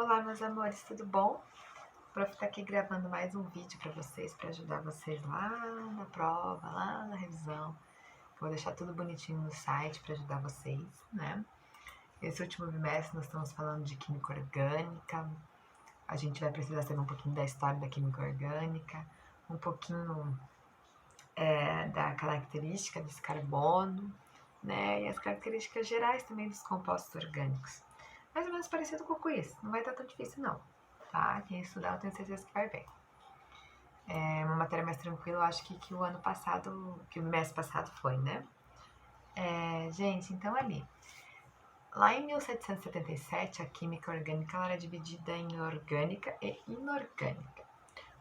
Olá, meus amores, tudo bom? Vou estar aqui gravando mais um vídeo para vocês, para ajudar vocês lá na prova, lá na revisão. Vou deixar tudo bonitinho no site para ajudar vocês, né? Esse último bimestre nós estamos falando de química orgânica. A gente vai precisar saber um pouquinho da história da química orgânica, um pouquinho da característica desse carbono, né? E as características gerais também dos compostos orgânicos. Mais ou menos parecido com o quiz, não vai estar tão difícil não, tá? Quem estudar eu tenho certeza que vai bem. É uma matéria mais tranquila, eu acho que o ano passado, que o mês passado foi, né? Gente, então ali. Lá em 1777, a química orgânica ela era dividida em orgânica e inorgânica.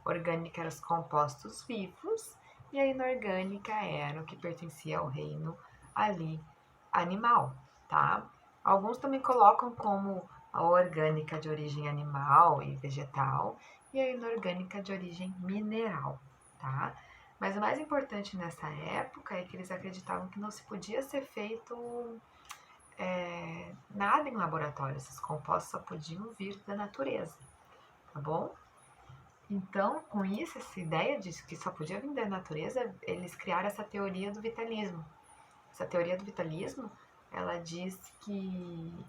Orgânica eram os compostos vivos e a inorgânica era o que pertencia ao reino ali animal, tá? Alguns também colocam como a orgânica de origem animal e vegetal e a inorgânica de origem mineral, tá? Mas o mais importante nessa época é que eles acreditavam que não se podia ser feito nada em laboratório, esses compostos só podiam vir da natureza, tá bom? Então, com isso, essa ideia de que só podia vir da natureza, eles criaram essa teoria do vitalismo. Essa teoria do vitalismo, ela diz que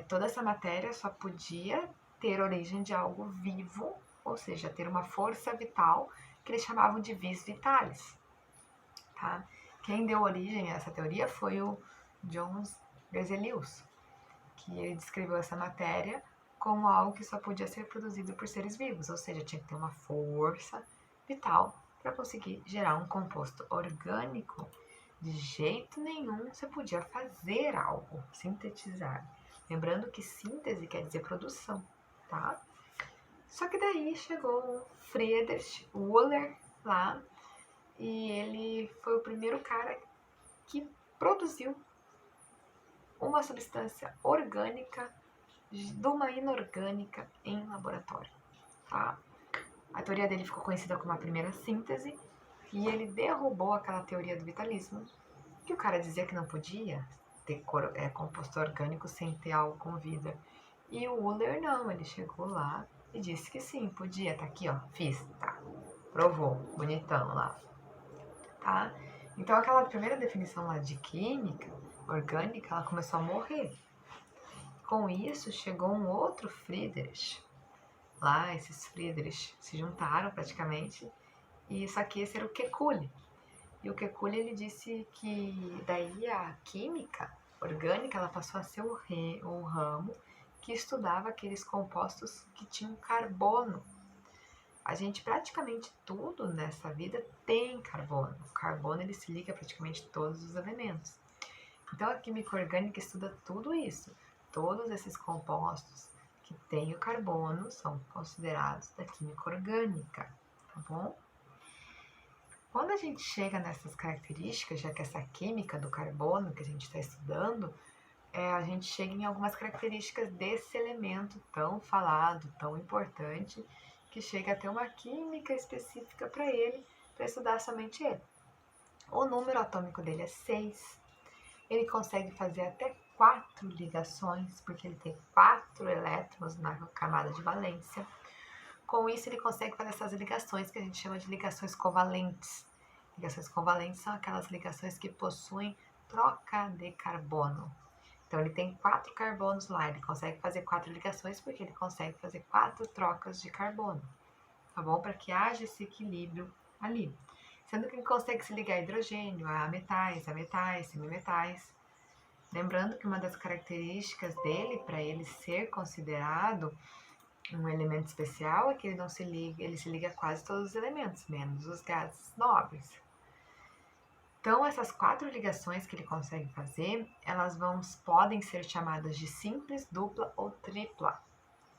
toda essa matéria só podia ter origem de algo vivo, ou seja, ter uma força vital, que eles chamavam de vis vitalis. Tá? Quem deu origem a essa teoria foi o John Berzelius, que ele descreveu essa matéria como algo que só podia ser produzido por seres vivos, ou seja, tinha que ter uma força vital para conseguir gerar um composto orgânico. De jeito nenhum você podia fazer algo, sintetizar. Lembrando que síntese quer dizer produção, tá? Só que daí chegou o Friedrich Wöhler lá e ele foi o primeiro cara que produziu uma substância orgânica de uma inorgânica em laboratório, tá? A teoria dele ficou conhecida como a primeira síntese e ele derrubou aquela teoria do vitalismo, que o cara dizia que não podia ter composto orgânico sem ter algo com vida. E o Wöhler não, ele chegou lá e disse que sim, podia, tá aqui ó, fiz, tá, provou, bonitão lá, tá? Então aquela primeira definição lá de química orgânica, ela começou a morrer. Com isso, chegou um outro Friedrich. Lá, esses Friedrich se juntaram praticamente, e só que esse era o Kekulé. E o Kekulé, ele disse que daí a química orgânica, ela passou a ser o ramo que estudava aqueles compostos que tinham carbono. A gente, praticamente tudo nessa vida tem carbono. O carbono, ele se liga a praticamente todos os elementos. Então, a química orgânica estuda tudo isso. Todos esses compostos que têm o carbono são considerados da química orgânica, tá bom? Quando a gente chega nessas características, já que essa química do carbono que a gente está estudando, a gente chega em algumas características desse elemento tão falado, tão importante, que chega a ter uma química específica para ele, para estudar somente ele. O número atômico dele é 6. Ele consegue fazer até 4 ligações, porque ele tem 4 elétrons na camada de valência. Com isso, ele consegue fazer essas ligações que a gente chama de ligações covalentes. Ligações covalentes são aquelas ligações que possuem troca de carbono. Então, ele tem 4 carbonos lá, ele consegue fazer 4 ligações porque ele consegue fazer 4 trocas de carbono, tá bom? Para que haja esse equilíbrio ali. Sendo que ele consegue se ligar a hidrogênio, a metais, semimetais. Lembrando que uma das características dele, para ele ser considerado um elemento especial, é que ele se liga a quase todos os elementos, menos os gases nobres. Então, essas 4 ligações que ele consegue fazer, elas podem ser chamadas de simples, dupla ou tripla.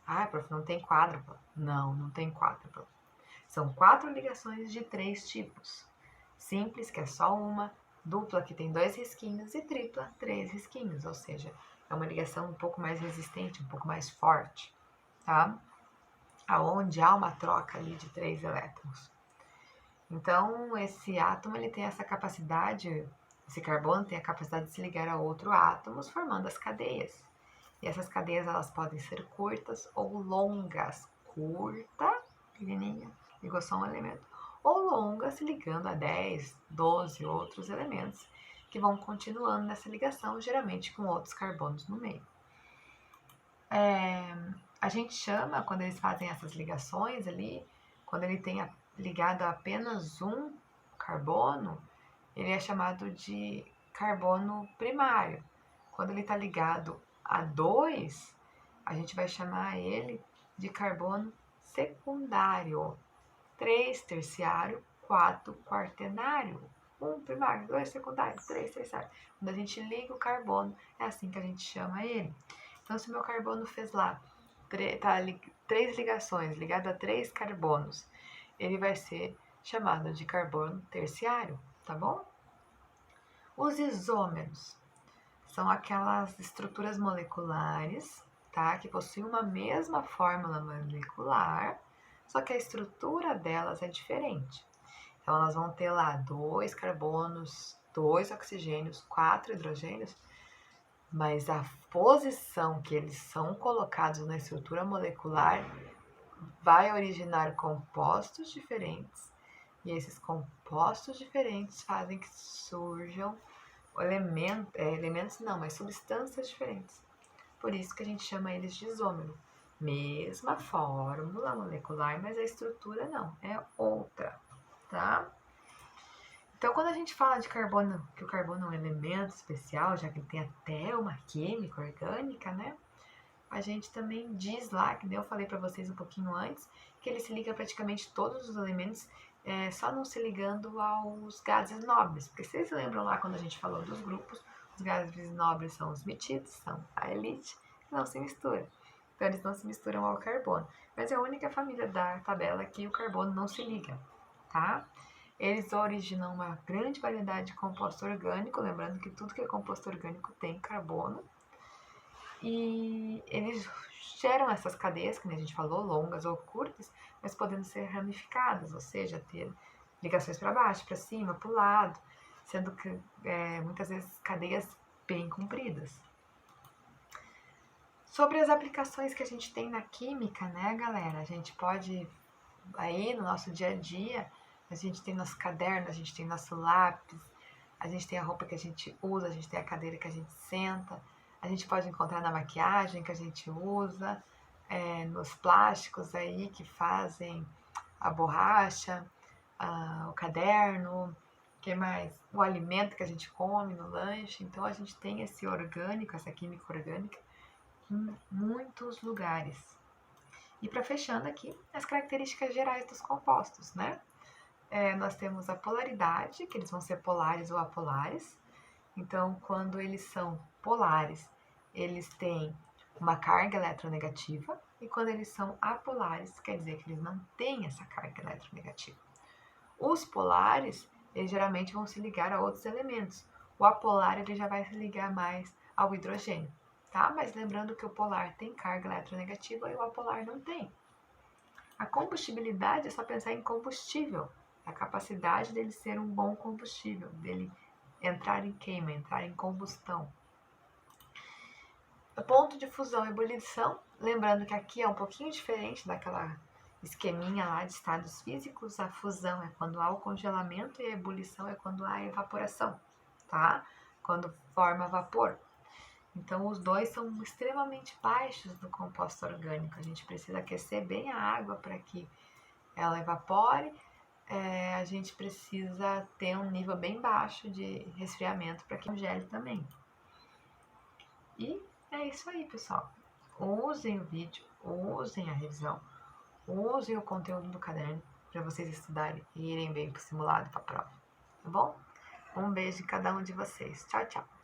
Ah, prof, não tem quádrupla. Não, não tem quádrupla. São 4 ligações de 3 tipos. Simples, que é só uma, dupla, que tem 2 risquinhos, e tripla, 3 risquinhos, ou seja, é uma ligação um pouco mais resistente, um pouco mais forte, tá? Aonde há uma troca ali de 3 elétrons. Então, esse átomo, ele tem essa capacidade, esse carbono tem a capacidade de se ligar a outros átomos, formando as cadeias. E essas cadeias elas podem ser curtas ou longas. Curta, pequenininha, ligou só um elemento. Ou longa, se ligando a 10, 12 outros elementos que vão continuando nessa ligação, geralmente com outros carbonos no meio. A gente chama, quando eles fazem essas ligações ali, quando ele tem ligado a apenas um carbono, ele é chamado de carbono primário. Quando ele está ligado a 2, a gente vai chamar ele de carbono secundário. 3, terciário. 4, quaternário. 1, primário. 2, secundário. 3, terciário. Quando a gente liga o carbono, é assim que a gente chama ele. Então, se o meu carbono fez lá 3 ligações, ligado a 3 carbonos, ele vai ser chamado de carbono terciário, tá bom? Os isômeros são aquelas estruturas moleculares, tá? Que possuem uma mesma fórmula molecular, só que a estrutura delas é diferente. Então, elas vão ter lá 2 carbonos, 2 oxigênios, 4 hidrogênios, mas a posição que eles são colocados na estrutura molecular vai originar compostos diferentes, e esses compostos diferentes fazem que surjam elementos não, mas substâncias diferentes. Por isso que a gente chama eles de isômero. Mesma fórmula molecular, mas a estrutura não, é outra, tá? Então, quando a gente fala de carbono, que o carbono é um elemento especial, já que ele tem até uma química orgânica, né? A gente também diz lá, que eu falei para vocês um pouquinho antes, que ele se liga a praticamente todos os elementos, só não se ligando aos gases nobres. Porque vocês lembram lá quando a gente falou dos grupos, os gases nobres são os metidos, são a elite, que não se misturam. Então, eles não se misturam ao carbono. Mas é a única família da tabela que o carbono não se liga, tá? Eles originam uma grande variedade de composto orgânico, lembrando que tudo que é composto orgânico tem carbono. E eles geram essas cadeias, que a gente falou, longas ou curtas, mas podendo ser ramificadas, ou seja, ter ligações para baixo, para cima, para o lado, sendo que muitas vezes cadeias bem compridas. Sobre as aplicações que a gente tem na química, né, galera? A gente pode, aí no nosso dia a dia, a gente tem nosso caderno, a gente tem nosso lápis, a gente tem a roupa que a gente usa, a gente tem a cadeira que a gente senta, a gente pode encontrar na maquiagem que a gente usa, nos plásticos aí que fazem a borracha, o caderno, que mais? O alimento que a gente come no lanche. Então a gente tem esse orgânico, essa química orgânica em muitos lugares. E para fechando aqui, as características gerais dos compostos, né? Nós temos a polaridade, que eles vão ser polares ou apolares. Então, quando eles são polares, eles têm uma carga eletronegativa, e quando eles são apolares, quer dizer que eles não têm essa carga eletronegativa. Os polares, eles geralmente vão se ligar a outros elementos. O apolar, ele já vai se ligar mais ao hidrogênio, tá? Mas lembrando que o polar tem carga eletronegativa e o apolar não tem. A combustibilidade é só pensar em combustível, a capacidade dele ser um bom combustível, dele entrar em queima, entrar em combustão. O ponto de fusão e ebulição, lembrando que aqui é um pouquinho diferente daquela esqueminha lá de estados físicos. A fusão é quando há o congelamento e a ebulição é quando há a evaporação, tá? Quando forma vapor. Então, os dois são extremamente baixos do composto orgânico. A gente precisa aquecer bem a água para que ela evapore. A gente precisa ter um nível bem baixo de resfriamento para que congele também. E é isso aí, pessoal. Usem o vídeo, usem a revisão, usem o conteúdo do caderno para vocês estudarem e irem bem para o simulado, para a prova. Tá bom? Um beijo em cada um de vocês. Tchau, tchau.